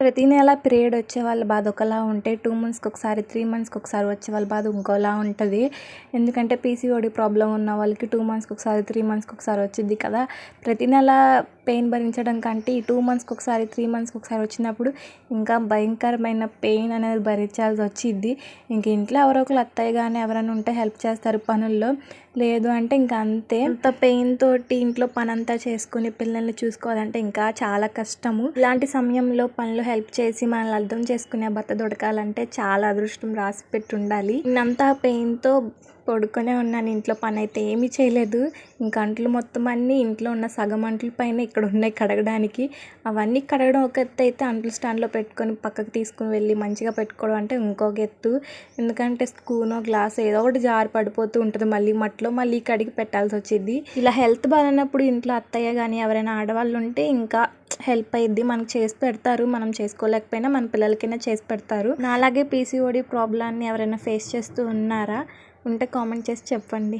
ప్రతి నెల పీరియడ్ వచ్చే వాళ్ళ బాధ ఒకలా ఉంటే 2 మంత్స్కి ఒకసారి 3 మంత్స్కి ఒకసారి వచ్చే వాళ్ళ బాధ ఇంకోలా ఉంటుంది. ఎందుకంటే పీసీఓడి ప్రాబ్లం ఉన్న వాళ్ళకి 2 మంత్స్కి ఒకసారి 3 మంత్స్కి ఒకసారి వచ్చింది కదా. ప్రతి నెల పెయిన్ భరించడం కంటే ఈ 2 మంత్స్కి ఒకసారి 3 మంత్స్కి ఒకసారి వచ్చినప్పుడు ఇంకా భయంకరమైన పెయిన్ అనేది భరించాల్సి వచ్చింది. ఇంక ఇంట్లో ఎవరో ఒకరు అత్తయ్య కానీ ఎవరైనా ఉంటే హెల్ప్ చేస్తారు పనుల్లో, లేదు అంటే ఇంకా అంతే. అంత పెయిన్ తోటి ఇంట్లో పని అంతా చేసుకుని పిల్లల్ని చూసుకోవాలంటే ఇంకా చాలా కష్టము. ఇలాంటి సమయంలో పనులు హెల్ప్ చేసి మనల్ని అర్థం చేసుకునే భర్త దొరకాలంటే చాలా అదృష్టం రాసి పెట్టి ఉండాలి. నేనంతా పెయిన్తో పడుకొనే ఉన్నాను, ఇంట్లో పని అయితే ఏమీ చేయలేదు. ఇంకా అంట్లు మొత్తం అన్నీ ఇంట్లో ఉన్న సగం అంట్ల పైన ఇక్కడ ఉన్నాయి కడగడానికి. అవన్నీ కడగడం ఒక ఎత్తు అయితే అంట్లు స్టాండ్లో పెట్టుకొని పక్కకు తీసుకుని వెళ్ళి మంచిగా పెట్టుకోవడం అంటే ఇంకొక ఎత్తు. ఎందుకంటే స్పూనో గ్లాస్ ఏదో ఒకటి జారి పడిపోతూ ఉంటుంది మళ్ళీ మట్లో, మళ్ళీ కడిగి పెట్టాల్సి వచ్చింది. ఇలా హెల్త్ బాగాలేనప్పుడు ఇంట్లో అత్తయ్య కానీ ఎవరైనా ఆడవాళ్ళు ఉంటే ఇంకా హెల్ప్ అయ్యిద్ది. మనకు చేసి పెడతారు, మనం చేసుకోలేకపోయినా మన పిల్లలకైనా చేసి పెడతారు. నాలాగే పీసీఓడి ప్రాబ్లాన్ని ఎవరైనా ఫేస్ చేస్తూ ఉన్నారా? ఉంటే కామెంట్ చేసి చెప్పండి.